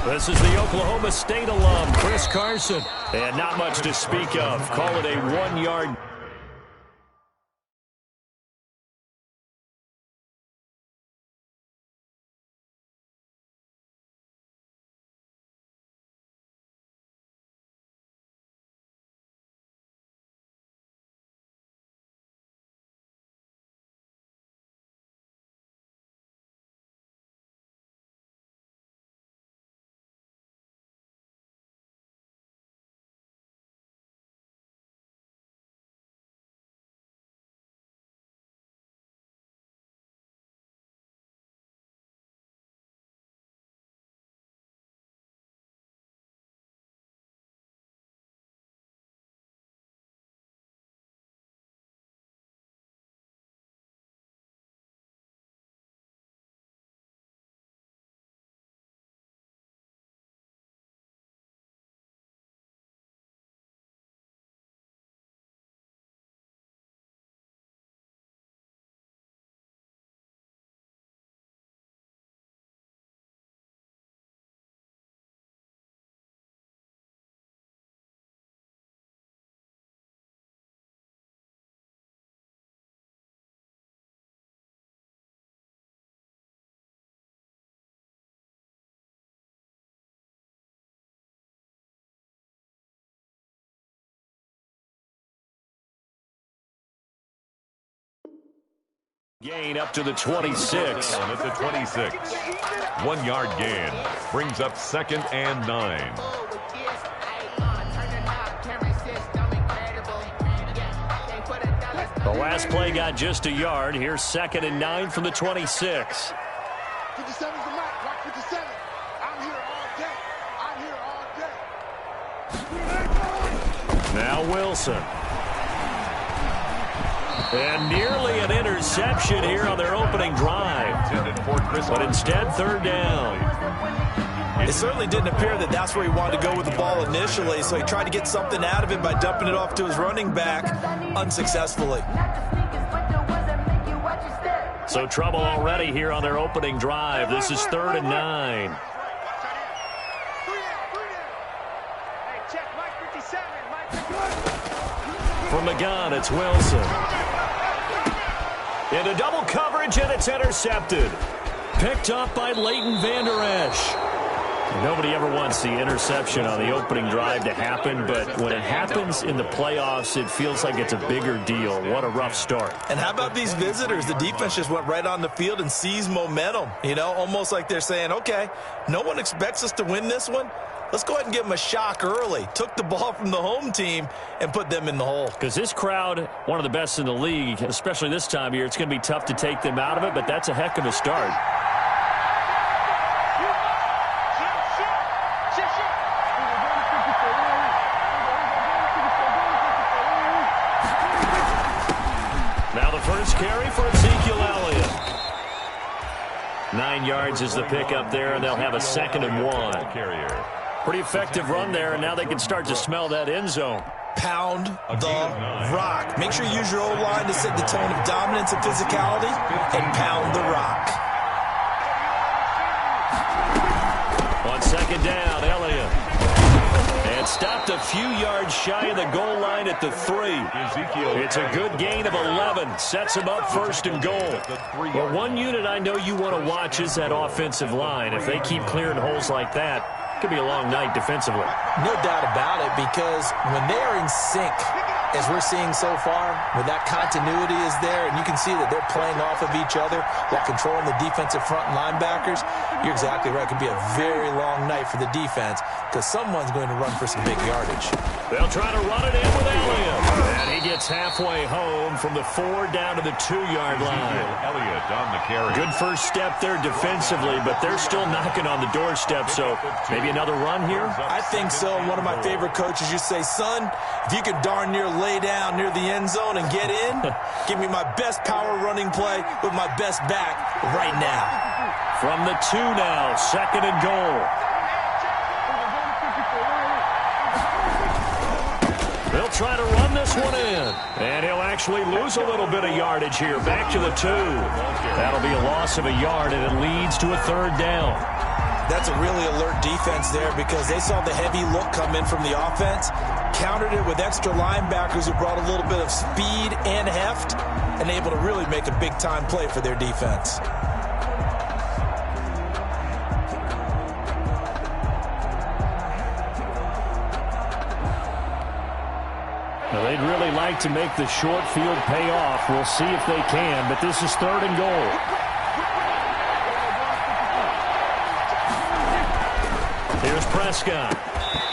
This is the Oklahoma State alum, Chris Carson. And not much to speak of. Call it a 1-yard. Gain up to the 26. At the 26. 1-yard gain. Brings up 2nd and 9. The last play got just a yard. Here's 2nd and 9 from the 26. 57's the mic. Rock 57. I'm here all day. Now Wilson. And nearly an interception here on their opening drive. But instead, 3rd down. It certainly didn't appear that that's where he wanted to go with the ball initially, so he tried to get something out of it by dumping it off to his running back unsuccessfully. So trouble already here on their opening drive. This is 3rd and 9. From the gun, it's Wilson. Into double coverage, and it's intercepted. Picked up by Leighton Vander Esch. Nobody ever wants the interception on the opening drive to happen, but when it happens in the playoffs, it feels like it's a bigger deal. What a rough start. And how about these visitors? The defense just went right on the field and seized momentum. You know, almost like they're saying, okay, no one expects us to win this one. Let's go ahead and give them a shock early. Took the ball from the home team and put them in the hole. Because this crowd, one of the best in the league, especially this time of year, it's going to be tough to take them out of it, but that's a heck of a start. Now the first carry for Ezekiel Elliott. 9 yards is the pickup there, and they'll have a 2nd and 1. Pretty effective run there, and now they can start to smell that end zone. Pound the rock. Make sure you use your O-line to set the tone of dominance and physicality, and pound the rock. On 2nd down, Elliott. And stopped a few yards shy of the goal line at the 3. It's a good gain of 11. Sets him up 1st and goal. Well, one unit I know you want to watch is that offensive line. If they keep clearing holes like that, it could be a long night defensively. No doubt about it, because when they are in sync, as we're seeing so far, when that continuity is there, and you can see that they're playing off of each other while controlling the defensive front linebackers, you're exactly right. It could be a very long night for the defense because someone's going to run for some big yardage. They'll try to run it in with Elliott. And he gets halfway home from the 4 down to the 2-yard line. Elliott on the carry. Good first step there defensively, but they're still knocking on the doorstep, so maybe another run here? I think so. One of my favorite coaches used to say, son, if you can darn near lay down near the end zone and get in, give me my best power running play with my best back right now. From the 2 now, 2nd and goal. They'll try to run this one in. And he'll actually lose a little bit of yardage here. Back to the 2. That'll be a loss of a yard, and it leads to a 3rd down. That's a really alert defense there because they saw the heavy look come in from the offense, countered it with extra linebackers who brought a little bit of speed and heft, and able to really make a big-time play for their defense. Well, they'd really like to make the short field pay off. We'll see if they can, but this is 3rd and goal. Here's Prescott.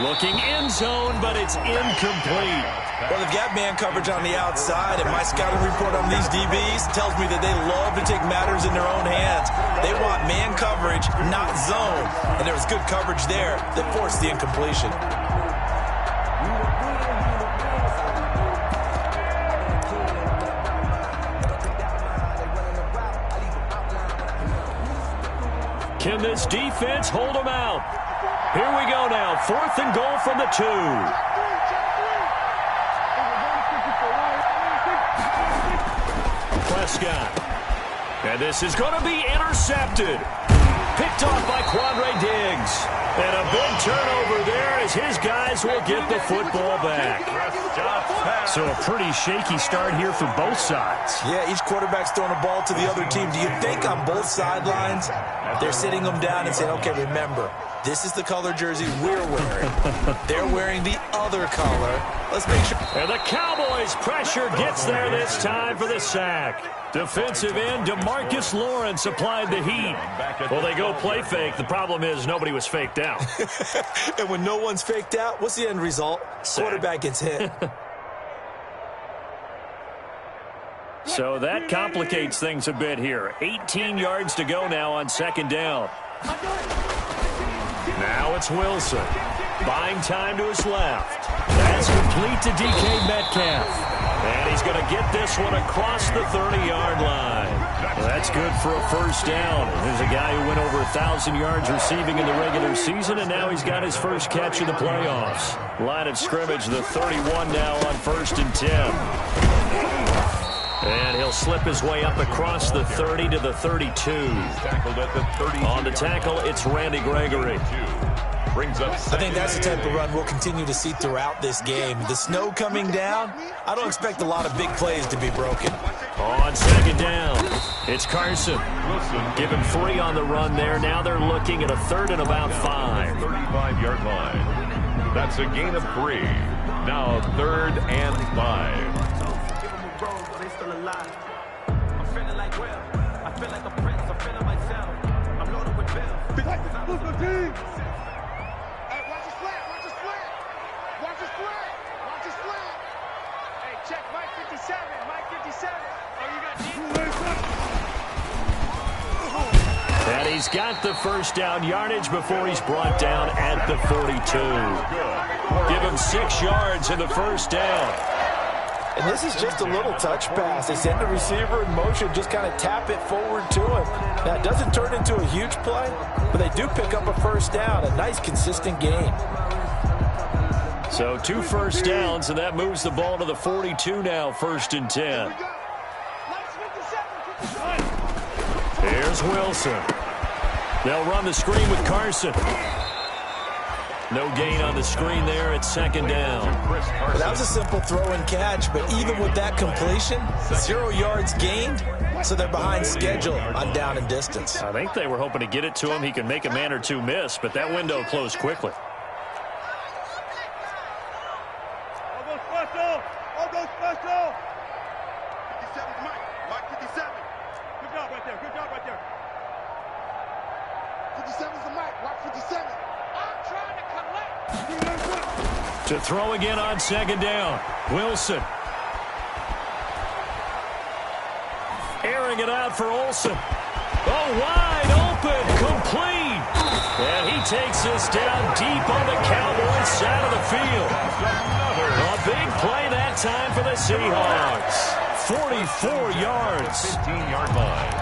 Looking end zone, but it's incomplete. Well, they've got man coverage on the outside, and my scouting report on these DBs tells me that they love to take matters in their own hands. They want man coverage, not zone. And there was good coverage there that forced the incompletion. Can this defense hold them out? Here we go now. 4th and goal from the 2. Prescott. And this is going to be intercepted. Picked off by Quandre Diggs. And a big turnover there as his guys will get the football back. So a pretty shaky start here for both sides. Yeah, each quarterback's throwing a ball to the other team. Do you think on both sidelines they're sitting them down and saying, okay, remember, this is the color jersey we're wearing. They're wearing the other color. Let's make sure. And the Cowboys' pressure gets there this time for the sack. Defensive end DeMarcus Lawrence applied the heat. Well, they go play fake. The problem is nobody was faked out. And when no one's faked out, what's the end result? Sack. Quarterback gets hit. So that complicates things a bit here. 18 yards to go now on 2nd down. Now it's Wilson. Buying time to his left. That's complete to DK Metcalf. And he's going to get this one across the 30-yard line. Well, that's good for a 1st down. There's a guy who went over 1,000 yards receiving in the regular season, and now he's got his first catch in the playoffs. Line of scrimmage, the 31 now on 1st and 10. And he'll slip his way up across the 30 to the 32. On the tackle, it's Randy Gregory. I think that's the type of run we'll continue to see throughout this game. The snow coming down, I don't expect a lot of big plays to be broken. On 2nd down, it's Carson. Given 3 on the run there. Now they're looking at a 3rd and about 5. 35-yard line. That's a gain of 3. Now 3rd and 5. I'm feeling like Will. I feel like a prince. I'm feeling myself. I'm loaded with bills. Hey, watch his flat, watch his flat. Watch his flat, watch his flat. Hey, check Mike 57, Mike 57. Oh, you got deep. And he's got the 1st down yardage before he's brought down at the 42. Give him 6 yards in the 1st down. And this is just a little touch pass. They send the receiver in motion, just kind of tap it forward to him. Now, it doesn't turn into a huge play, but they do pick up a 1st down, a nice, consistent gain. So 2 1st downs, and that moves the ball to the 42 now, 1st and 10. Here's Wilson. They'll run the screen with Carson. No gain on the screen there at 2nd down. Well, that was a simple throw and catch, but even with that completion, 0 yards gained, so they're behind schedule on down and distance. I think they were hoping to get it to him. He could make a man or two miss, but that window closed quickly. I'll go special. I'll go special. 57's Mike. Mike 57. Good job right there. Good job right there. 57's the Mike. Mike 57. I'm trying to collect. To throw again on 2nd down. Wilson. Airing it out for Olsen. Oh, wide open. Complete. And he takes this down deep on the Cowboys side of the field. A big play that time for the Seahawks. 44 yards. 15-yard line.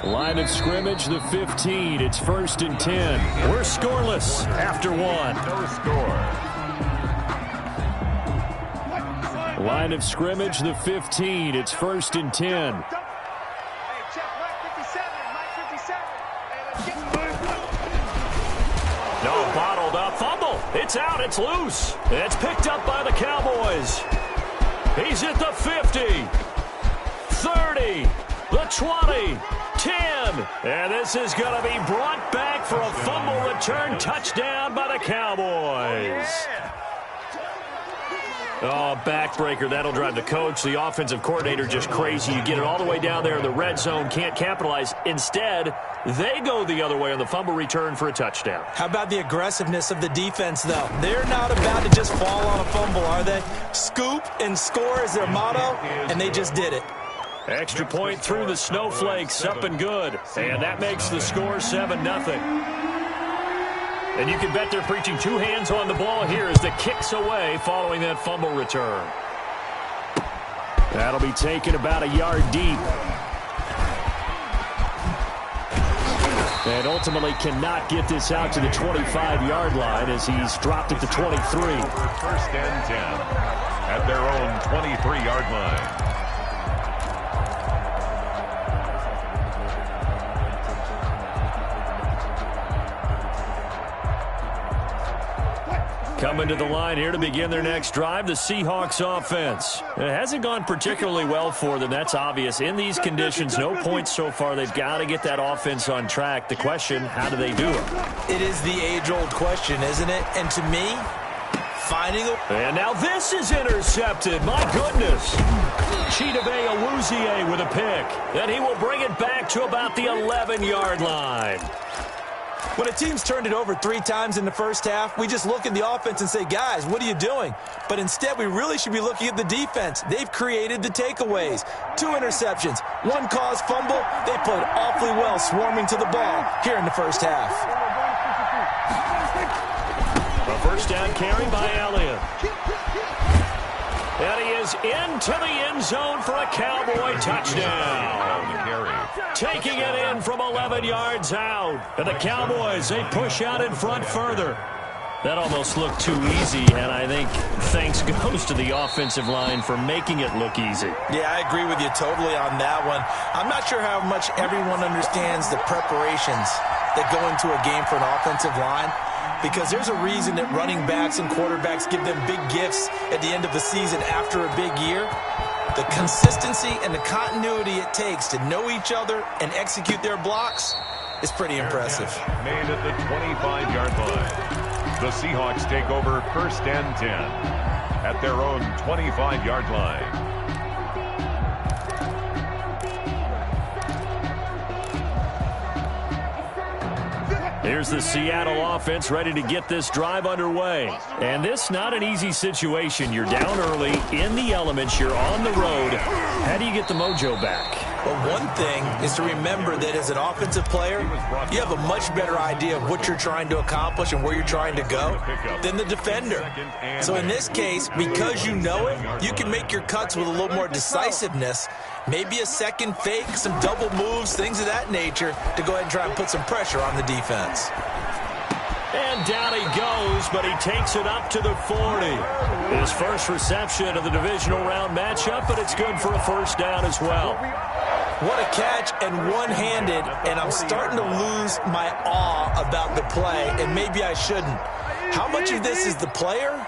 Line of scrimmage, the 15. It's 1st and 10. We're scoreless after one. No score. Line of scrimmage, the 15. It's 1st and 10. Hey, check Mike 57. Mike 57. Hey, let's get No, bottled up. Fumble. It's out. It's loose. It's picked up by the Cowboys. He's at the 50. 30. The 20. 10. And this is going to be brought back for a fumble return touchdown by the Cowboys. Oh, backbreaker. That'll drive the coach, the offensive coordinator, just crazy. You get it all the way down there in the red zone, can't capitalize. Instead, they go the other way on the fumble return for a touchdown. How about the aggressiveness of the defense, though? They're not about to just fall on a fumble, are they? Scoop and score is their motto, and they just did it. Extra point through the snowflakes, up and good. And that makes the score 7-0. And you can bet they're preaching two hands on the ball here as the kick's away following that fumble return. That'll be taken about a yard deep. And ultimately cannot get this out to the 25-yard line as he's dropped it to 23. 1st and 10 at their own 23-yard line. Coming to the line here to begin their next drive, the Seahawks offense. It hasn't gone particularly well for them. That's obvious. In these conditions, no points so far. They've got to get that offense on track. The question, how do they do it? It is the age-old question, isn't it? And to me, finding a... And now this is intercepted. My goodness. Chidobe Awuzie with a pick. Then he will bring it back to about the 11-yard line. When a team's turned it over 3 times in the first half, we just look at the offense and say, guys, what are you doing? But instead, we really should be looking at the defense. They've created the takeaways. 2 interceptions, 1 caused fumble. They played awfully well swarming to the ball here in the first half. A first down carry by Elliott. And he is into the end zone for a Cowboy touchdown. Taking it in from 11 yards out. And the Cowboys, they push out in front further. That almost looked too easy, and I think thanks goes to the offensive line for making it look easy. Yeah, I agree with you totally on that one. I'm not sure how much everyone understands the preparations that go into a game for an offensive line, because there's a reason that running backs and quarterbacks give them big gifts at the end of the season after a big year. The consistency and the continuity it takes to know each other and execute their blocks is pretty impressive. Made at the 25-yard line. The Seahawks take over 1st and 10 at their own 25-yard line. Here's the Seattle offense ready to get this drive underway. And this not an easy situation. You're down early, in the elements, you're on the road. How do you get the mojo back? Well, one thing is to remember that as an offensive player, you have a much better idea of what you're trying to accomplish and where you're trying to go than the defender. So in this case, because you know it, you can make your cuts with a little more decisiveness, maybe a second fake, some double moves, things of that nature, to go ahead and try and put some pressure on the defense. And down he goes, but he takes it up to the 40. His first reception of the divisional round matchup, but it's good for a first down as well. What a catch, and one-handed, and I'm starting to lose my awe about the play, and maybe I shouldn't. How much of this is the player?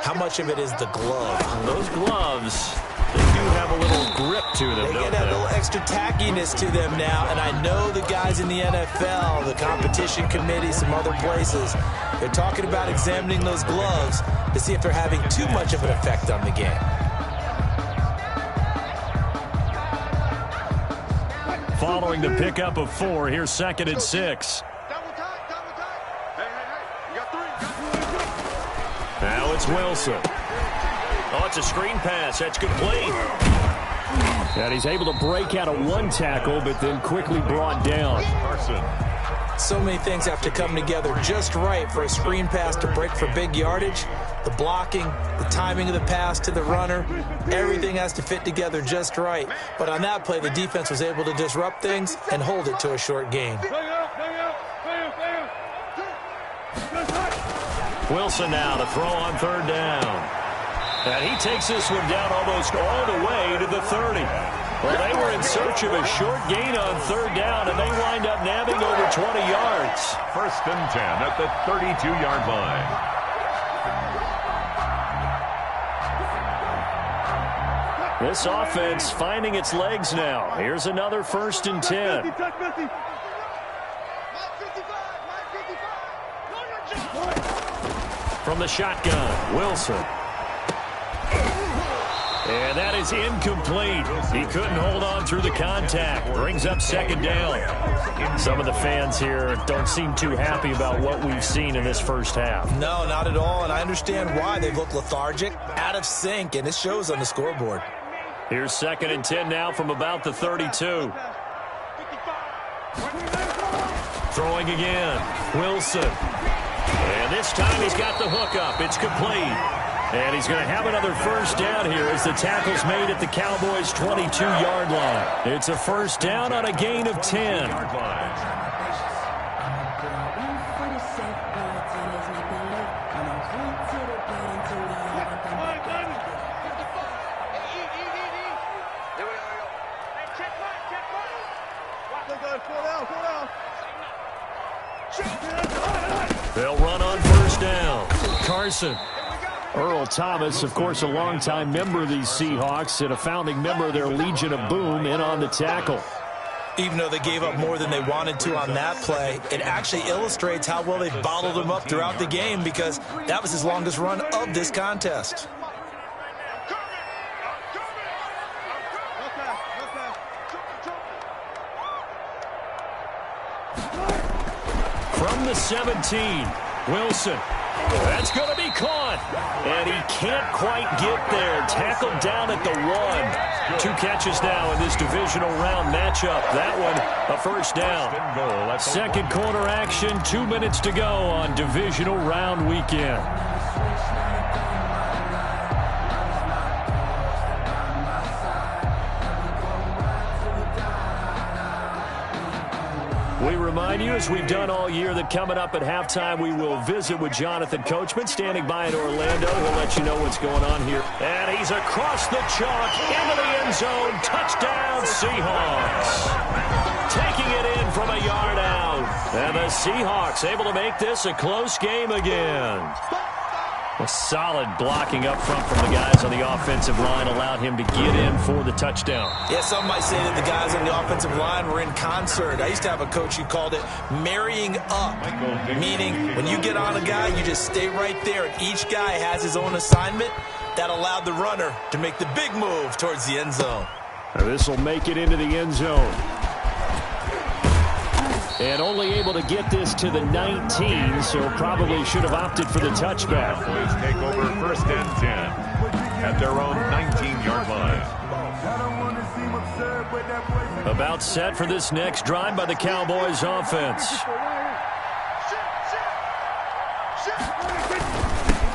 How much of it is the glove? Those gloves, they do have a little grip to them, They don't get a they? little extra tackiness to them now, and I know the guys in the NFL, the competition committee, some other places, they're talking about examining those gloves to see if they're having too much of an effect on the game. Following the pickup of 4, here's 2nd and 6. double time. Hey, you got 3. Now it's Wilson. Oh, it's a screen pass. That's complete. And he's able to break out of 1 tackle, but then quickly brought down. Carson. So many things have to come together just right for a screen pass to break for big yardage. The blocking, the timing of the pass to the runner, everything has to fit together just right. But on that play, the defense was able to disrupt things and hold it to a short gain. Wilson now to throw on third down. And he takes this one down almost all the way to the 30. Well, they were in search of a short gain on third down, and they wind up nabbing over 20 yards. First and 10 at the 32-yard line. This offense finding its legs now. Here's another first and 10. From the shotgun, Wilson. And that is incomplete. He couldn't hold on through the contact. Brings up second down. Some of the fans here don't seem too happy about what we've seen in this first half. No, not at all, and I understand why. They've looked lethargic, out of sync, and it shows on the scoreboard. Here's second and 10 now from about the 32. Throwing again, Wilson. And this time he's got the hook up. It's complete. And he's going to have another first down here as the tackle's made at the Cowboys' 22-yard line. It's a first down on a gain of 10. They'll run on first down. Carson. Earl Thomas, of course, a longtime member of these Seahawks and a founding member of their Legion of Boom in on the tackle. Even though they gave up more than they wanted to on that play, it actually illustrates how well they bottled him up throughout the game because that was his longest run of this contest. From the 17, Wilson. That's going to be caught. And he can't quite get there. Tackled down at the 1. 2 catches now in this divisional round matchup. That one, a first down. Second quarter action, 2 minutes to go on divisional round weekend. We remind you, as we've done all year, that coming up at halftime, we will visit with Jonathan Coachman, standing by in Orlando. He'll let you know what's going on here. And he's across the chalk, into the end zone. Touchdown, Seahawks. Taking it in from a yard out. And the Seahawks able to make this a close game again. A solid blocking up front from the guys on the offensive line allowed him to get in for the touchdown. Yeah, some might say that the guys on the offensive line were in concert. I used to have a coach who called it marrying up, meaning when you get on a guy, you just stay right there, and each guy has his own assignment. That allowed the runner to make the big move towards the end zone. Now this will make it into the end zone. And only able to get this to the 19, so probably should have opted for the touchback. Cowboys take over first and 10 at their own 19-yard line. About set for this next drive by the Cowboys offense.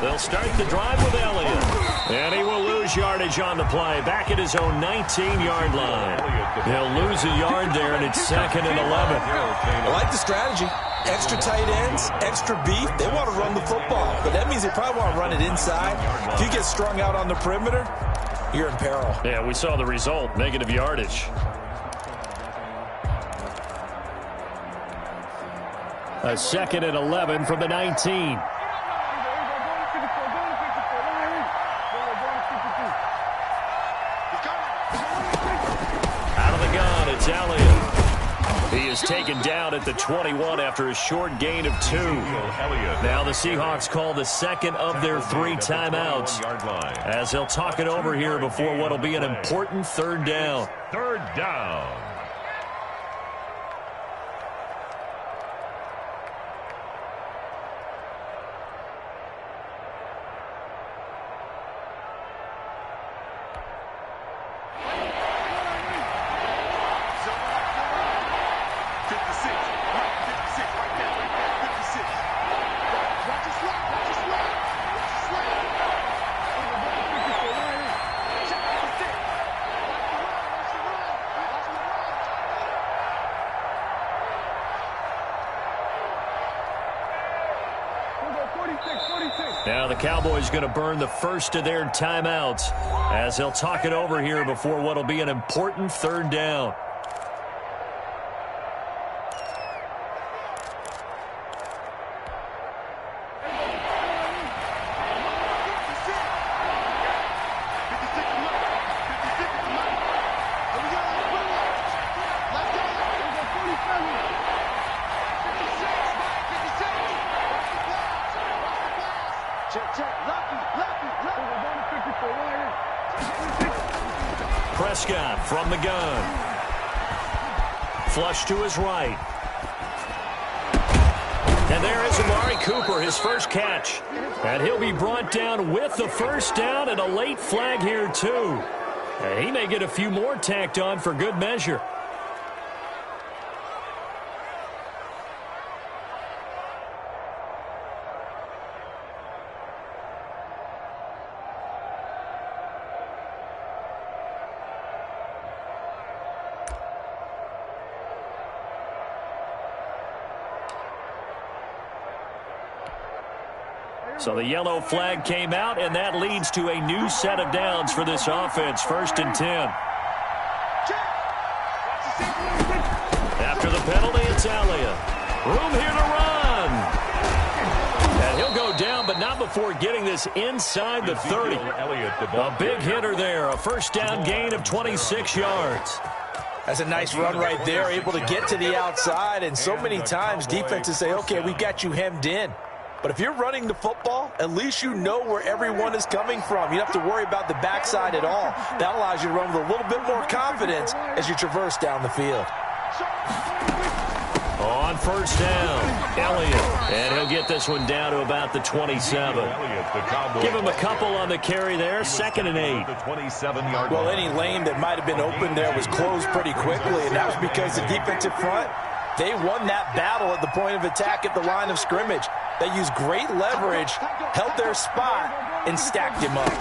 They'll start the drive with Elliott. And he will lose yardage on the play. Back at his own 19-yard line. He'll lose a yard there, and it's second and 11. I like the strategy. Extra tight ends, extra beef. They want to run the football, but that means they probably want to run it inside. If you get strung out on the perimeter, you're in peril. Yeah, we saw the result, negative yardage. A second and 11 from the 19. It's Elliott. He is taken down at the 21 after a short gain of 2. Now the Seahawks call the second of their 3 timeouts as they'll talk it over here before what will be an important third down. Third down. Now the Cowboys going to burn the first of their timeouts as they'll talk it over here before what will be an important third down. Prescott from the gun. Flush to his right. And there is Amari Cooper, his first catch. And he'll be brought down with the first down and a late flag here, too. And he may get a few more tacked on for good measure. So the yellow flag came out, and that leads to a new set of downs for this offense. 1st and 10. After the penalty, it's Elliott. Room here to run. And he'll go down, but not before getting this inside the 30. A big hitter there. A first down gain of 26 yards. That's a nice run right there, able to get to the outside. And so many times defenses say, okay, we've got you hemmed in. But if you're running the football, at least you know where everyone is coming from. You don't have to worry about the backside at all. That allows you to run with a little bit more confidence as you traverse down the field. On first down, Elliott. And he'll get this one down to about the 27. Give him a couple on the carry there. 2nd and 8. Well, any lane that might have been open there was closed pretty quickly, and that was because the defensive front, they won that battle at the point of attack at the line of scrimmage. They used great leverage, held their spot, and stacked him up.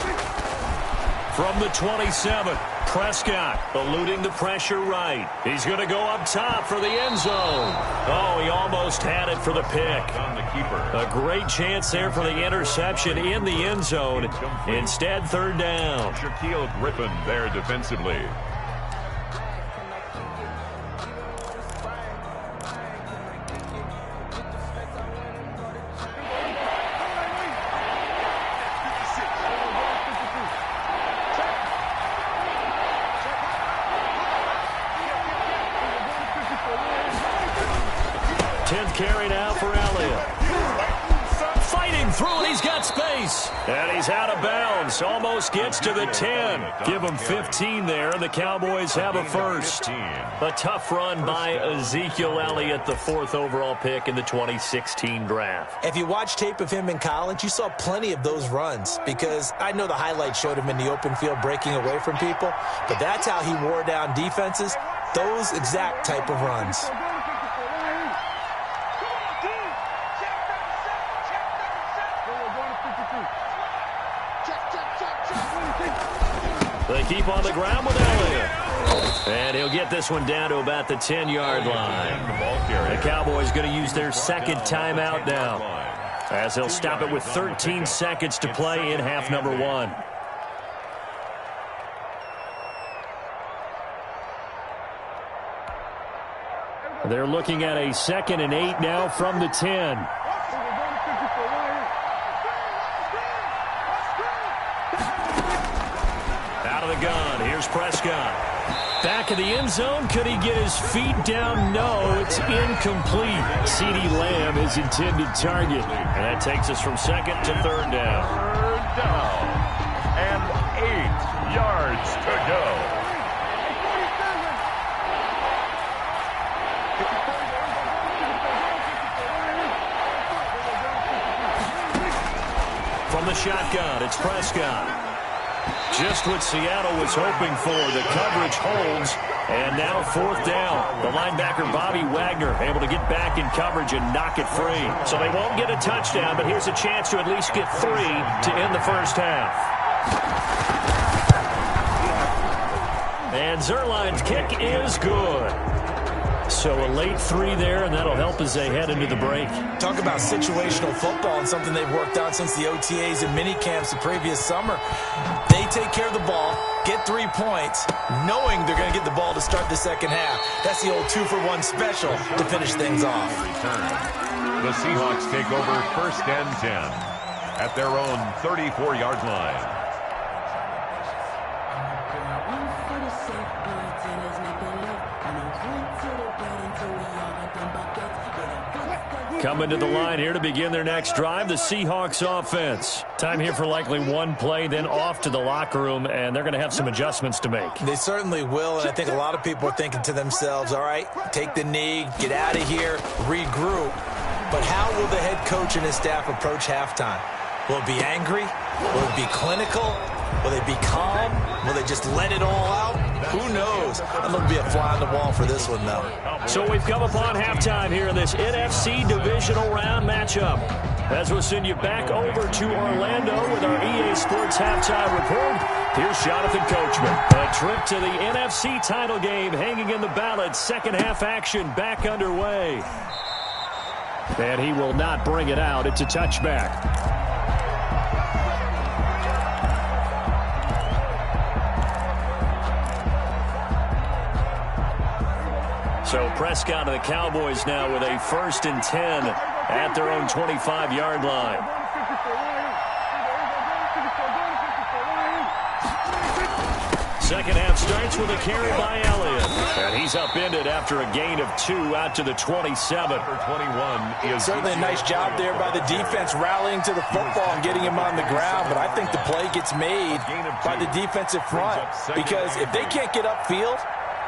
From the 27, Prescott eluding the pressure right. He's going to go up top for the end zone. Oh, he almost had it for the pick. A great chance there for the interception in the end zone. Instead, 3rd down. Shaquille Griffin there defensively. Carry now for Elliott. Fighting through it. He's got space. And he's out of bounds. Almost gets to the 10. Give him 15 there, and the Cowboys have a first. A tough run by Ezekiel Elliott, the 4th overall pick in the 2016 draft. If you watch tape of him in college, you saw plenty of those runs because I know the highlights showed him in the open field breaking away from people, but that's how he wore down defenses, those exact type of runs. They keep on the ground with Elliott. And he'll get this one down to about the 10-yard line. The Cowboys going to use their 2nd timeout now, as they'll stop it with 13 seconds to play in half number 1. They're looking at a 2nd and 8 now from the 10. Gun. Here's Prescott. Back of the end zone. Could he get his feet down? No, it's incomplete. CeeDee Lamb is intended target. And that takes us from 2nd to 3rd down. 3rd down. And 8 yards to go. From the shotgun, it's Prescott. Just what Seattle was hoping for. The coverage holds, and now 4th down. The linebacker, Bobby Wagner, able to get back in coverage and knock it free. So they won't get a touchdown, but here's a chance to at least get 3 to end the first half. And Zerline's kick is good. So a late 3 there, and that'll help as they head into the break. Talk about situational football and something they've worked on since the OTAs and mini camps the previous summer. They take care of the ball, get 3 points, knowing they're going to get the ball to start the second half. That's the old 2-for-1 special to finish things off. The Seahawks take over 1st and 10 at their own 34-yard line. Coming to the line here to begin their next drive, the Seahawks offense. Time here for likely one play, then off to the locker room, and they're going to have some adjustments to make. They certainly will, and I think a lot of people are thinking to themselves, all right, take the knee, get out of here, regroup. But how will the head coach and his staff approach halftime? Will it be angry? Will it be clinical? Will they be calm? Will they just let it all out? Who knows? I'm going to be a fly on the wall for this one, though. So we've come upon halftime here in this NFC divisional round matchup. As we'll send you back over to Orlando with our EA Sports halftime report, here's Jonathan Coachman. A trip to the NFC title game hanging in the balance. Second half action back underway. And he will not bring it out. It's a touchback. So Prescott and the Cowboys now with a 1st and 10 at their own 25-yard line. Second half starts with a carry by Elliott. And he's upended after a gain of 2 out to the 27. Certainly a nice job there by the defense rallying to the football and getting him on the ground. But I think the play gets made by the defensive front. Because if they can't get upfield,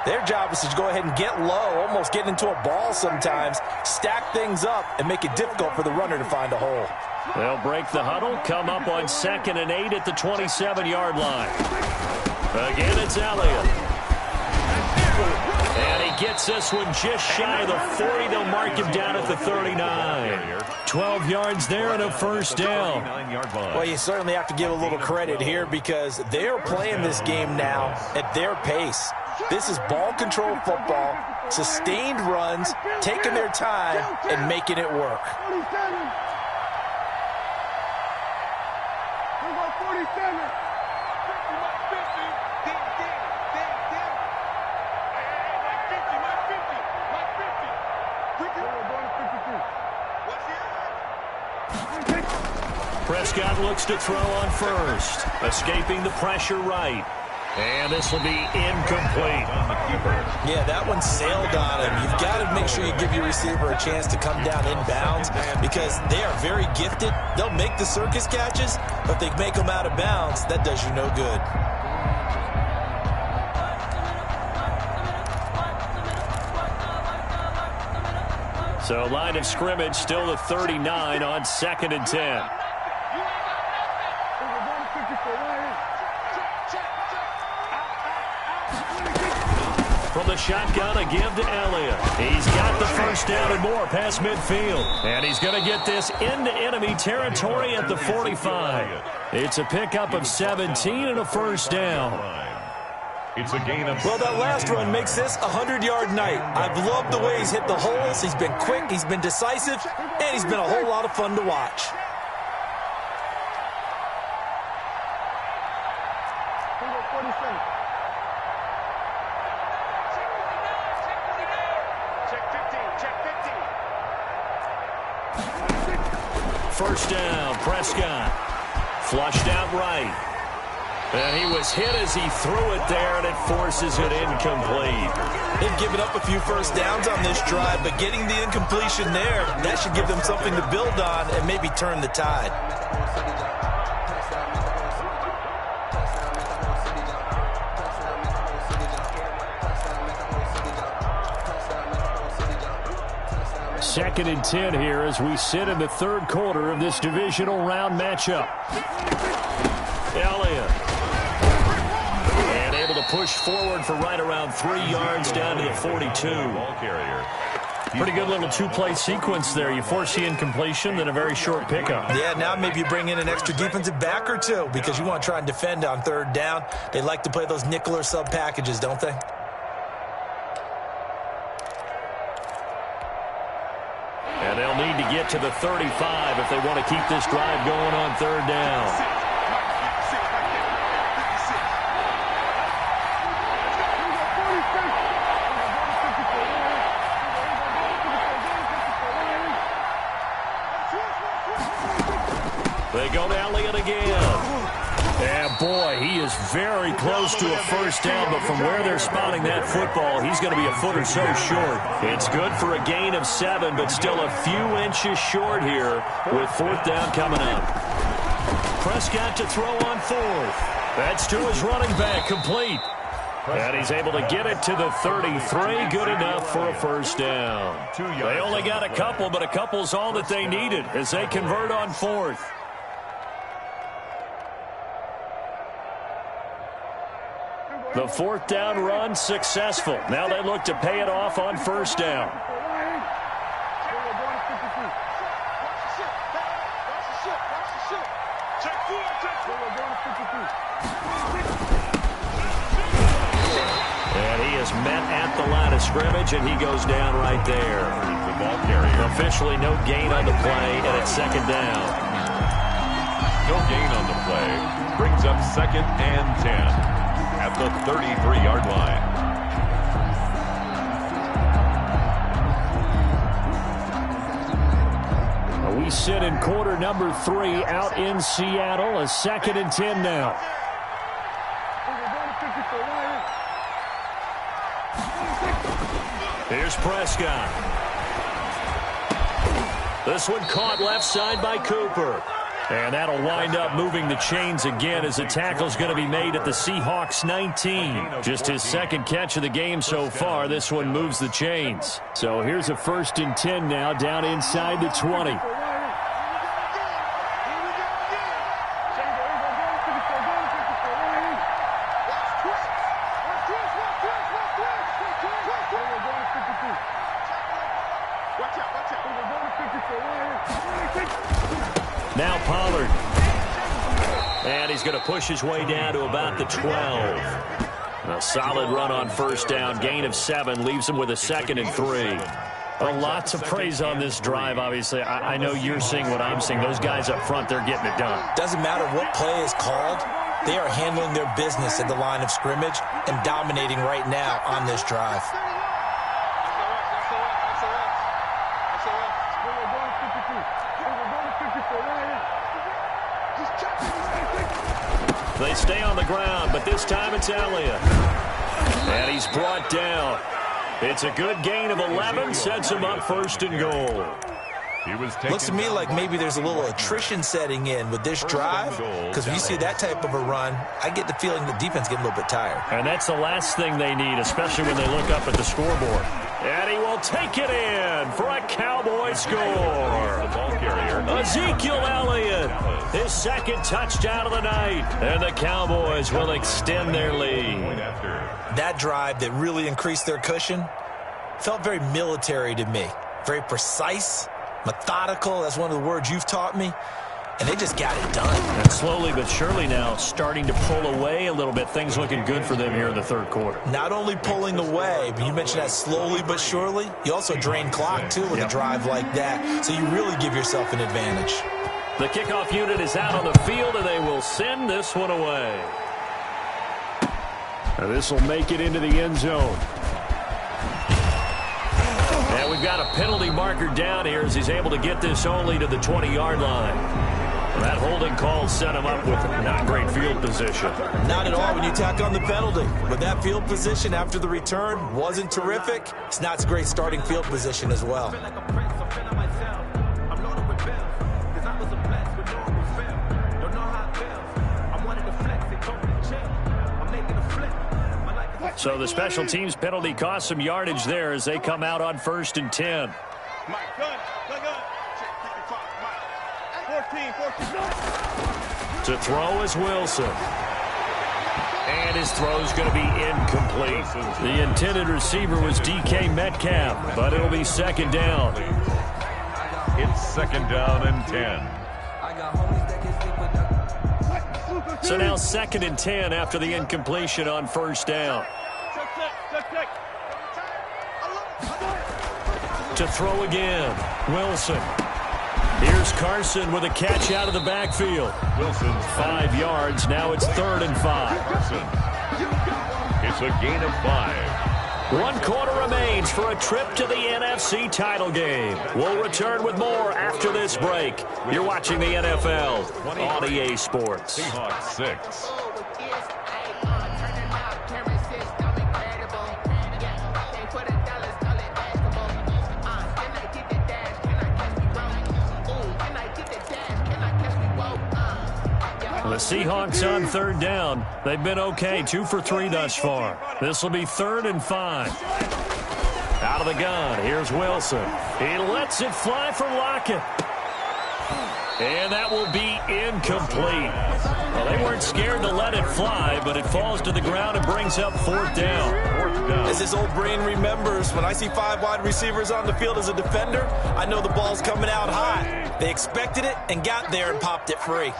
their job is to go ahead and get low, almost get into a ball sometimes, stack things up, and make it difficult for the runner to find a hole. They'll break the huddle, come up on 2nd and 8 at the 27-yard line. Again, it's Elliott. And he gets this one just shy of the 40. They'll mark him down at the 39. 12 yards there and a 1st down. Well, you certainly have to give a little credit here because they're playing this game now at their pace. This is ball control football, sustained runs, taking their time, and making it work. 47. Prescott looks to throw on 1st. Escaping the pressure right. And this will be incomplete. Yeah, that one sailed on him. You've got to make sure you give your receiver a chance to come down inbounds because they are very gifted. They'll make the circus catches, but if they make them out of bounds, that does you no good. So line of scrimmage still the 39 on 2nd and 10. From the shotgun, a give to Elliott. He's got the 1st down and more past midfield. And he's going to get this into enemy territory at the 45. It's a pickup of 17 and a 1st down. It's a gain of... Well, that last run makes this a 100-yard night. I've loved the way he's hit the holes. He's been quick, he's been decisive, and he's been a whole lot of fun to watch. First down, Prescott. Flushed out right. And he was hit as he threw it there, and it forces it incomplete. They've given up a few 1st downs on this drive, but getting the incompletion there, that should give them something to build on and maybe turn the tide. Second and 10 here as we sit in the 3rd quarter of this divisional round matchup. Elliott. And able to push forward for right around 3 yards down to the 42. Ball carrier. Pretty good little 2-play sequence there. You force the incompletion, then a very short pickup. Yeah, now maybe you bring in an extra defensive back or two because you want to try and defend on 3rd down. They like to play those nickel or sub packages, don't they? need to get to the 35 if they want to keep this drive going on third down. They go to Elliott again. And boy, he is very close to a first down, but from where they're spotting that football, he's going to be a foot or so short. It's good for a gain of 7, but still a few inches short here with fourth down coming up. Prescott to throw on fourth. That's to his running back, complete. And he's able to get it to the 33, good enough for a first down. They only got a couple, but a couple's all that they needed as they convert on fourth. The fourth down run successful. Now they look to pay it off on first down. And he is met at the line of scrimmage, and he goes down right there. The ball carrier. Officially no gain on the play, and it's second down. No gain on the play. Brings up second and 10. At the 33-yard line. We sit in quarter number 3 out in Seattle. A second and 10 now. Here's Prescott. This one caught left side by Cooper. And that'll wind up moving the chains again as a tackle's going to be made at the Seahawks 19. Just his second catch of the game so far. This one moves the chains. So here's a first and 10 now down inside the 20. Now Pollard. And he's going to push his way down to about the 12. A solid run on first down. Gain of 7 leaves him with a second and 3. Well, lots of praise on this drive, obviously. I know you're seeing what I'm seeing. Those guys up front, they're getting it done. Doesn't matter what play is called. They are handling their business at the line of scrimmage and dominating right now on this drive. They stay on the ground, but this time it's Elliott. And he's brought down. It's a good gain of 11, sets him up first and goal. Looks to me like maybe there's a little attrition setting in with this drive, because when you see that type of a run, I get the feeling the defense getting a little bit tired. And that's the last thing they need, especially when they look up at the scoreboard. And he will take it in for a Cowboy score. The ball carrier. Ezekiel Elliott, his second touchdown of the night. And the Cowboys will extend their lead. That drive that really increased their cushion felt very military to me. Very precise, methodical. That's one of the words you've taught me. And they just got it done. And slowly but surely now starting to pull away a little bit. Things looking good for them here in the third quarter. Not only pulling away, but you mentioned that slowly but surely. You also drain clock, too, with a drive like that. So you really give yourself an advantage. The kickoff unit is out on the field, and they will send this one away. And this will make it into the end zone. And we've got a penalty marker down here as he's able to get this only to the 20-yard line. That holding call set him up with not great field position. Not at all when you tack on the penalty. But that field position after the return wasn't terrific. It's not a great starting field position as well. So the special teams penalty cost some yardage there as they come out on first and 10. To throw is Wilson. And his throw's going to be incomplete. The intended receiver was DK Metcalf, but it'll be second down. It's second down and 10. So now second and 10 after the incompletion on first down. To throw again, Wilson. Here's Carson with a catch out of the backfield. Wilson's 5 yards. Now it's 3rd and 5. Wilson. It's a gain of 5. 1 quarter remains for a trip to the NFC title game. We'll return with more after this break. You're watching the NFL on EA Sports. Seahawks 6. The Seahawks on 3rd down. They've been okay, 2 for 3 thus far. This will be 3rd and 5. Out of the gun, here's Wilson. He lets it fly for Lockett. And that will be incomplete. Well, they weren't scared to let it fly, but it falls to the ground and brings up 4th down. As his old brain remembers, when I see 5 wide receivers on the field as a defender, I know the ball's coming out high. They expected it and got there and popped it free.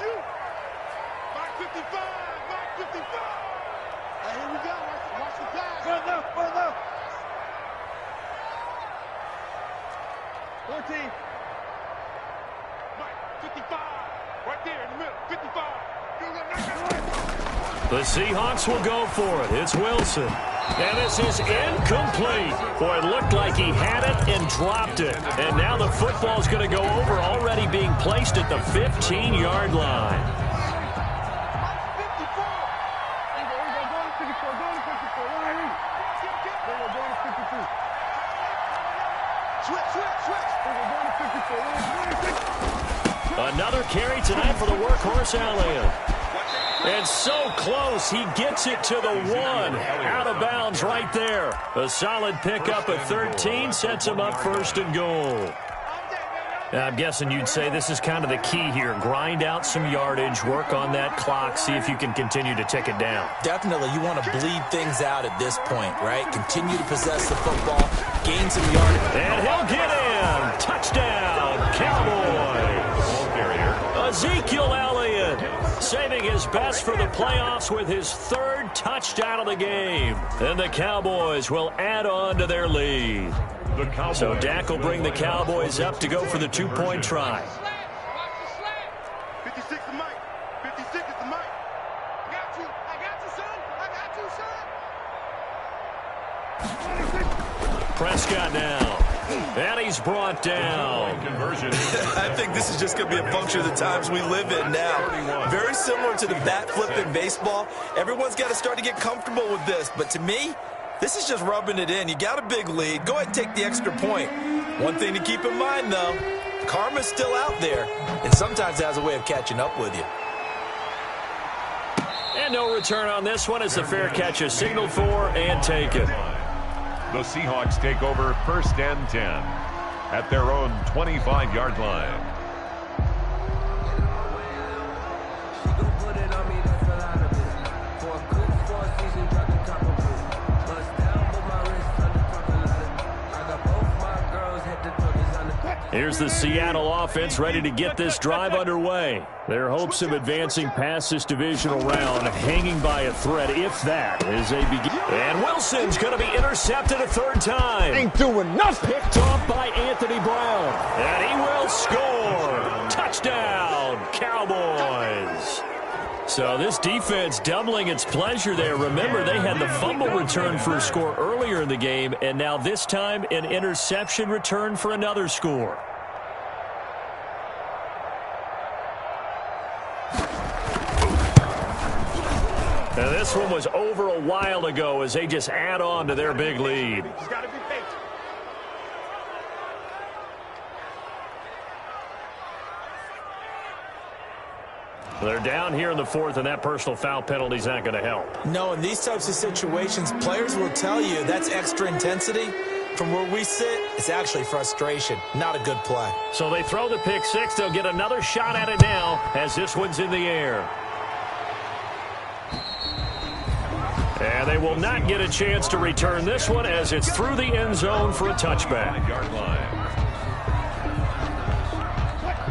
The Seahawks will go for it. It's Wilson. And this is incomplete. Boy, it looked like he had it and dropped it. And now the football's going to go over, already being placed at the 15-yard line. Another carry tonight for the workhorse Elliott. And so close, he gets it to the 1. Out of bounds right there. A solid pickup of 13 sets him up 1st and goal. Now, I'm guessing you'd say this is kind of the key here. Grind out some yardage, work on that clock, see if you can continue to tick it down. Definitely, you want to bleed things out at this point, right? Continue to possess the football, gain some yardage. And he'll get in. Touchdown, Cowboys. Ezekiel Elliott saving his best for the playoffs with his 3rd touchdown of the game. And the Cowboys will add on to their lead. So Dak will bring the Cowboys up to go for the 2-point try. 56 is Mike. 56 is the Mike. I got you, son. I got you, son. Prescott now. And he's brought down. Conversion. I think this is just going to be a function of the times we live in now. Very similar to the bat flip in baseball. Everyone's got to start to get comfortable with this. But to me, this is just rubbing it in. You got a big lead. Go ahead and take the extra point. One thing to keep in mind, though, karma's still out there, and sometimes has a way of catching up with you. And no return on this one as the fair catch is signaled for and taken. The Seahawks take over 1st and 10 at their own 25-yard line. Here's the Seattle offense ready to get this drive underway. Their hopes of advancing past this divisional round hanging by a thread, if that, as they begin. And Wilson's going to be intercepted a 3rd time. Ain't doing nothing. Picked off by Anthony Brown. And he will score. Touchdown, Cowboys. So this defense doubling its pleasure there. Remember, they had the fumble return for a score earlier in the game, and now this time an interception return for another score. Now this one was over a while ago as they just add on to their big lead. They're down here in the 4th, and that personal foul penalty is not going to help. No, in these types of situations, players will tell you that's extra intensity. From where we sit, it's actually frustration. Not a good play. So they throw the pick 6. They'll get another shot at it now as this one's in the air. And they will not get a chance to return this one as it's through the end zone for a touchback.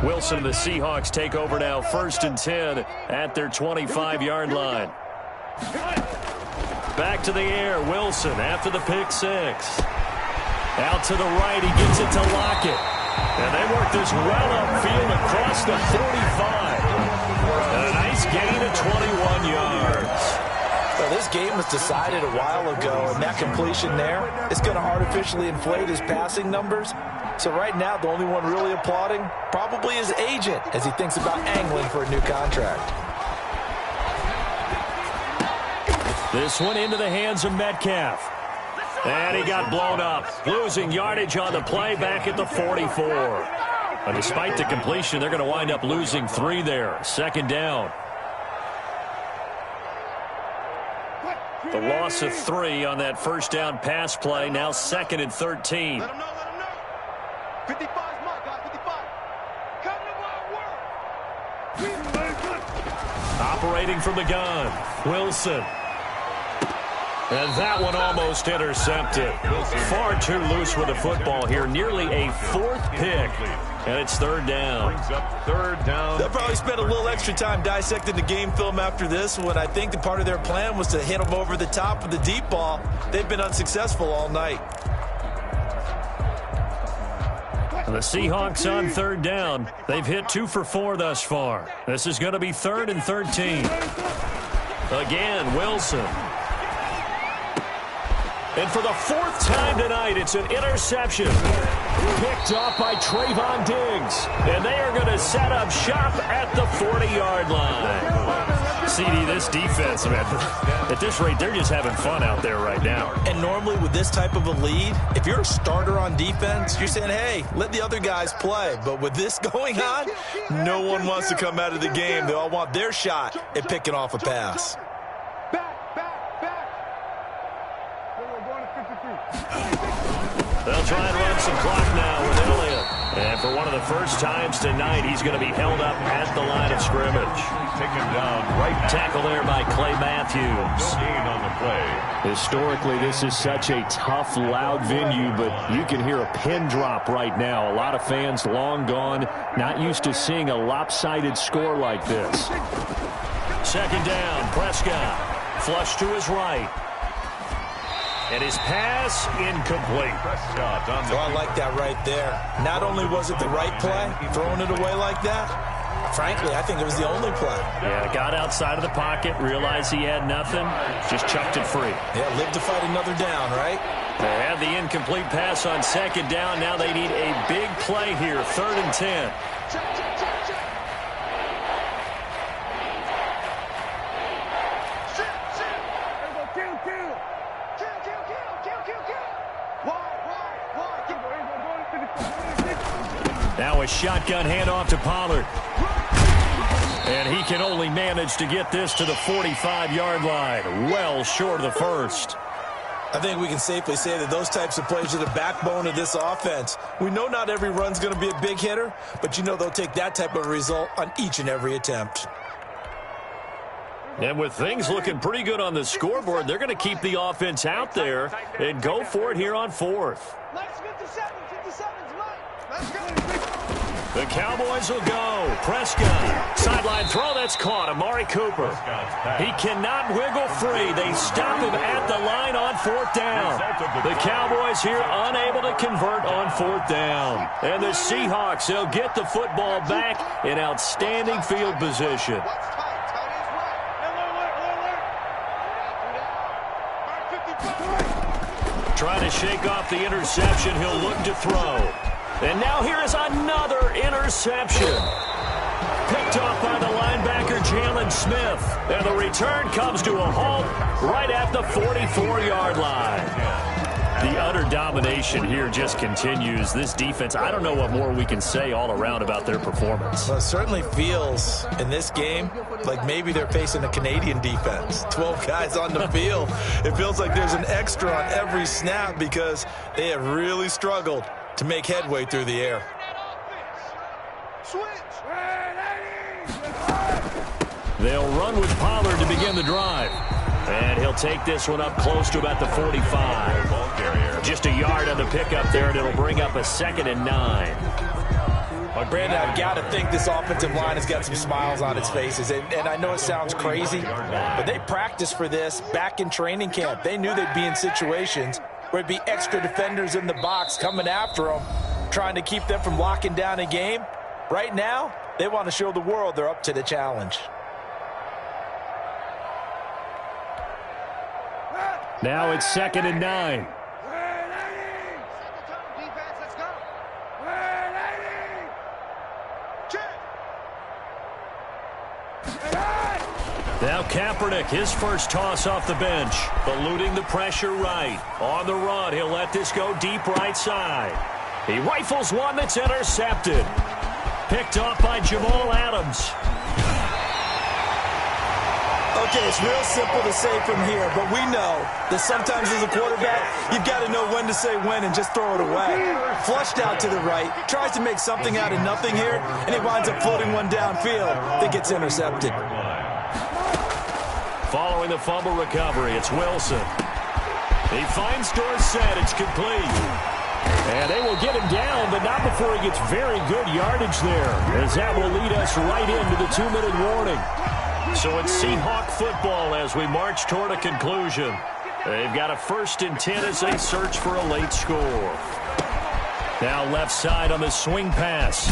Wilson and the Seahawks take over now 1st and 10 at their 25-yard line. Back to the air, Wilson after the pick 6. Out to the right, he gets it to Lockett. And they work this well upfield across the 45. And a nice gain of 21 yards. Well, this game was decided a while ago, and that completion there is going to artificially inflate his passing numbers. So right now, the only one really applauding probably his agent as he thinks about angling for a new contract. This one into the hands of Metcalf. And he got blown up, losing yardage on the play back at the 44. But despite the completion, they're going to wind up losing 3 there. Second down. The loss of 3 on that first down pass play. Now 2nd and 13. Let him know, let him know. 55 is my guy, 55. Come to my work. Operating from the gun, Wilson. And that one almost intercepted. Far too loose with the football here. Nearly a 4th pick. And it's 3rd down. Brings up 3rd down. They'll probably spend a little extra time dissecting the game film after this one. I think the part of their plan was to hit them over the top with the deep ball. They've been unsuccessful all night. And the Seahawks on 3rd down. They've hit 2 for 4 thus far. This is going to be 3rd and 13. Again, Wilson. And for the 4th time tonight, it's an interception. Picked off by Trayvon Diggs. And they are going to set up shop at the 40-yard line. CD, this defense, man, at this rate, they're just having fun out there right now. And normally with this type of a lead, if you're a starter on defense, you're saying, hey, let the other guys play. But with this going on, no one wants to come out of the game. They all want their shot at picking off a pass. They'll try and run some clock now with Elliott. And for one of the first times tonight, he's going to be held up at the line of scrimmage. Taken down right. Tackle there by Clay Matthews. No gain on the play. Historically, this is such a tough, loud venue, but you can hear a pin drop right now. A lot of fans long gone, not used to seeing a lopsided score like this. 2nd down, Prescott. Flush to his right. And his pass incomplete. So I like that right there. Not only was it the right play, throwing it away like that, frankly, I think it was the only play. Yeah, got outside of the pocket, realized he had nothing, just chucked it free. Yeah, live to fight another down, right? They had the incomplete pass on 2nd down. Now they need a big play here, 3rd and 10. Now a shotgun handoff to Pollard. And he can only manage to get this to the 45-yard line. Well short of the first. I think we can safely say that those types of plays are the backbone of this offense. We know not every run's going to be a big hitter, but you know they'll take that type of result on each and every attempt. And with things looking pretty good on the scoreboard, they're going to keep the offense out there and go for it here on 4th. The Cowboys will go. Prescott. Sideline throw that's caught. Amari Cooper. He cannot wiggle free. They stop him at the line on 4th down. The Cowboys here unable to convert on 4th down. And the Seahawks, they'll get the football back in outstanding field position. Trying to shake off the interception. He'll look to throw. And now here is another interception. Picked off by the linebacker, Jalen Smith. And the return comes to a halt right at the 44-yard line. The utter domination here just continues. This defense, I don't know what more we can say all around about their performance. Well, it certainly feels in this game like maybe they're facing a Canadian defense. 12 guys on the field. It feels like there's an extra on every snap because they have really struggled to make headway through the air. They'll run with Pollard to begin the drive. And he'll take this one up close to about the 45. Just a yard on the pickup there, and it'll bring up a 2nd and 9. Well, Brandon, I've got to think this offensive line has got some smiles on its faces. And I know it sounds crazy, but they practiced for this back in training camp. They knew they'd be in situations where it'd be extra defenders in the box coming after them. trying to keep them from locking down a game. Right now, they want to show the world they're up to the challenge. Now it's 2nd and 9. Now Kaepernick, his first toss off the bench, eluding the pressure right. On the run, he'll let this go deep right side. He rifles one that's intercepted. Picked off by Jamal Adams. Okay, it's real simple to say from here, but we know that sometimes as a quarterback, you've got to know when to say when and just throw it away. Flushed out to the right, tries to make something out of nothing here, and he winds up floating one downfield that gets intercepted. Following the fumble recovery, it's Wilson. He finds Dorsett. It's complete. And they will get him down, but not before he gets very good yardage there, as that will lead us right into the 2-minute warning. So it's Seahawk football as we march toward a conclusion. They've got a 1st and 10 as they search for a late score. Now left side on the swing pass.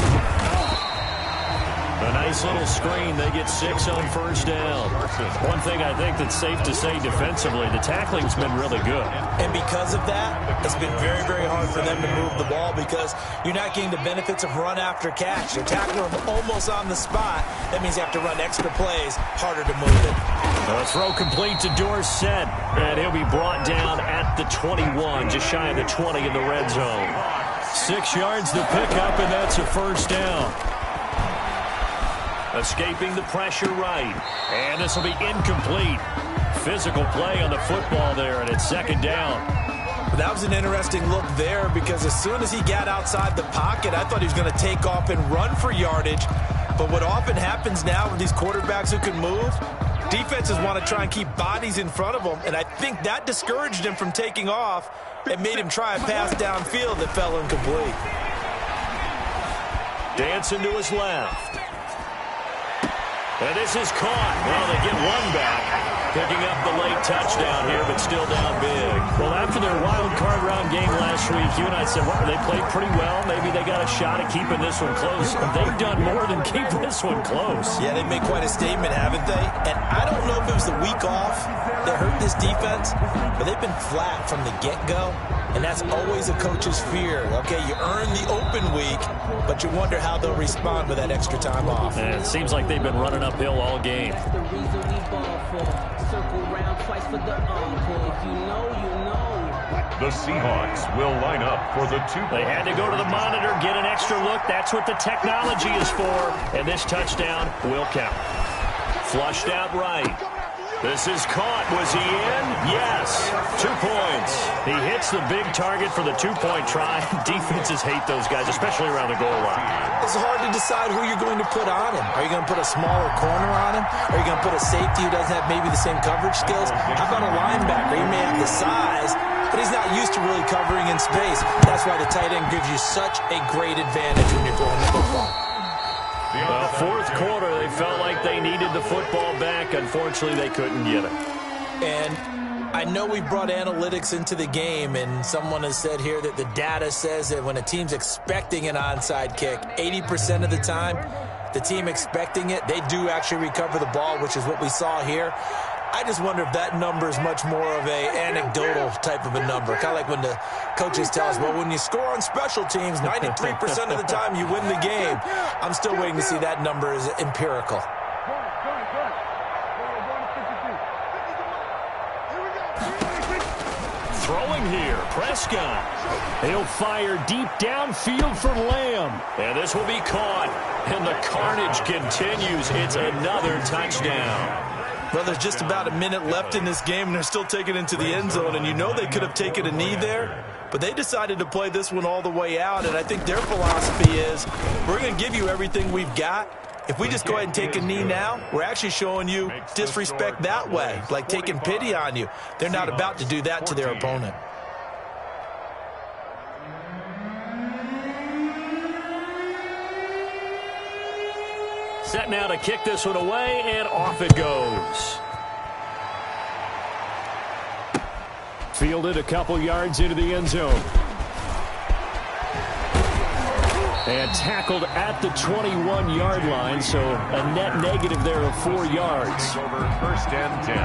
A nice little screen. They get 6 on 1st down. One thing I think that's safe to say defensively, the tackling's been really good. And because of that, it's been very, very hard for them to move the ball because you're not getting the benefits of run after catch. You're tackling them almost on the spot. That means you have to run extra plays, harder to move it. A throw complete to Dorsett, and he'll be brought down at the 21, just shy of the 20 in the red zone. 6 yards to pick up, and that's a 1st down. Escaping the pressure right. And this will be incomplete. Physical play on the football there, and it's 2nd down. That was an interesting look there because as soon as he got outside the pocket, I thought he was going to take off and run for yardage. But what often happens now with these quarterbacks who can move, defenses want to try and keep bodies in front of them, and I think that discouraged him from taking off and made him try a pass downfield that fell incomplete. Dancing to his left. And this is caught. Well, they get one back. Picking up the late touchdown here, but still down big. Well, after their wild card round game last week, you and I said, well, they played pretty well. Maybe they got a shot at keeping this one close. They've done more than keep this one close. Yeah, they made quite a statement, haven't they? And I don't know if it was the week off that hurt this defense, but they've been flat from the get-go. And that's always a coach's fear. Okay, you earn the open week, but you wonder how they'll respond with that extra time off. And it seems like they've been running uphill all game. The Seahawks will line up for the 2. They had to go to the monitor, get an extra look. That's what the technology is for. And this touchdown will count. Flushed out right. This is caught. Was he in? Yes. 2 points. He hits the big target for the 2-point try. Defenses hate those guys, especially around the goal line. It's hard to decide who you're going to put on him. Are you going to put a smaller corner on him? Are you going to put a safety who doesn't have maybe the same coverage skills? How about a linebacker? He may have the size, but he's not used to really covering in space. That's why the tight end gives you such a great advantage when you're throwing the football. Well, 4th quarter, they felt like they needed the football back. Unfortunately, they couldn't get it. And I know we brought analytics into the game, and someone has said here that the data says that when a team's expecting an onside kick, 80% of the time, the team expecting it, they do actually recover the ball, which is what we saw here. I just wonder if that number is much more of a anecdotal type of a number. Kind of like when the coaches tell us, well, when you score on special teams, 93% of the time you win the game. I'm still waiting to see that number is empirical. Throwing here, Prescott. He'll fire deep downfield for Lamb. And this will be caught. And the carnage continues. It's another touchdown. Well, there's just about a minute left in this game, and they're still taking it into the end zone. And you know they could have taken a knee there, but they decided to play this one all the way out. And I think their philosophy is, we're going to give you everything we've got. If we just go ahead and take a knee now, we're actually showing you disrespect that way, like taking pity on you. They're not about to do that to their opponent. Set now to kick this one away, and off it goes. Fielded a couple yards into the end zone. And tackled at the 21-yard line, so a net negative there of 4 yards. Over 1st and 10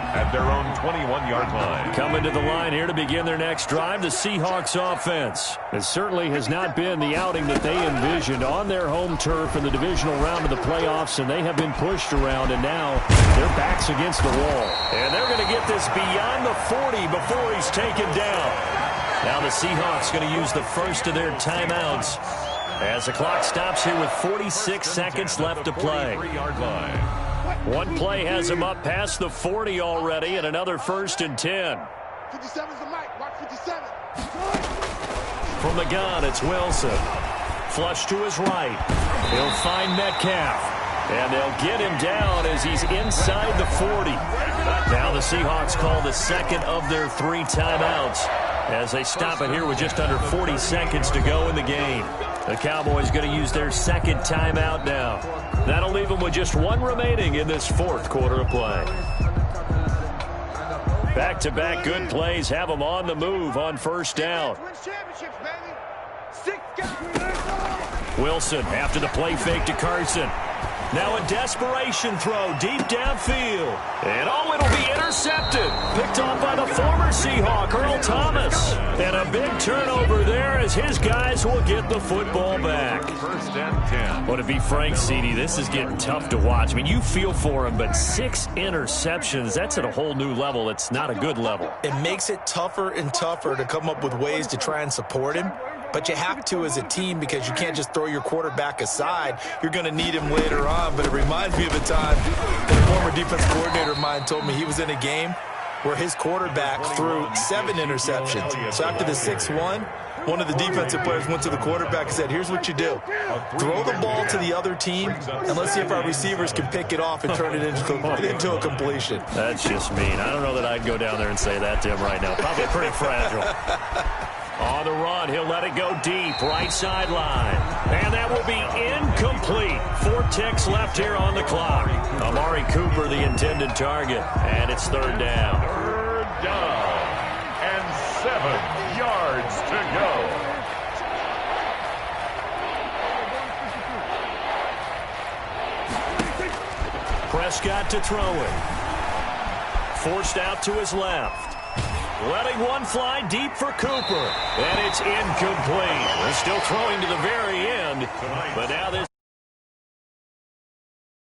at their own 21-yard line. Coming to the line here to begin their next drive, the Seahawks offense. It certainly has not been the outing that they envisioned on their home turf in the divisional round of the playoffs, and they have been pushed around, and now their backs against the wall. And they're going to get this beyond the 40 before he's taken down. Now the Seahawks going to use the first of their timeouts as the clock stops here with 46 seconds left to play. 43-yard line. One play has him up past the 40 already, and another 1st and 10. 57's the mic. Watch 57. From the gun, it's Wilson. Flush to his right. He'll find Metcalf. And they'll get him down as he's inside the 40. Now the Seahawks call the second of their 3 timeouts as they stop it here with just under 40 seconds to go in the game. The Cowboys going to use their second timeout now. That'll leave them with just 1 remaining in this 4th quarter of play. Back-to-back good plays have them on the move on 1st down. Wilson after the play fake to Carson. Now a desperation throw deep downfield. And it'll be intercepted. Picked off by the former Seahawk, Earl Thomas. And a big turnover there as his guys will get the football back. 1st and 10. Well, to be frank, CD, this is getting tough to watch. I mean, you feel for him, but 6 interceptions, that's at a whole new level. It's not a good level. It makes it tougher and tougher to come up with ways to try and support him. But you have to as a team because you can't just throw your quarterback aside. You're going to need him later on. But it reminds me of a time that a former defense coordinator of mine told me he was in a game where his quarterback threw 7 interceptions. So after the 6-1, one of the defensive players went to the quarterback and said, here's what you do. Throw the ball to the other team, and let's see if our receivers can pick it off and turn it into a completion. That's just mean. I don't know that I'd go down there and say that to him right now. Probably pretty fragile. On the run, he'll let it go deep, right sideline. And that will be incomplete. 4 ticks left here on the clock. Amari Cooper, the intended target. And it's 3rd down. 3rd down. And 7 yards to go. Prescott to throw it. Forced out to his left. Letting one fly deep for Cooper. And it's incomplete. They're still throwing to the very end. But now this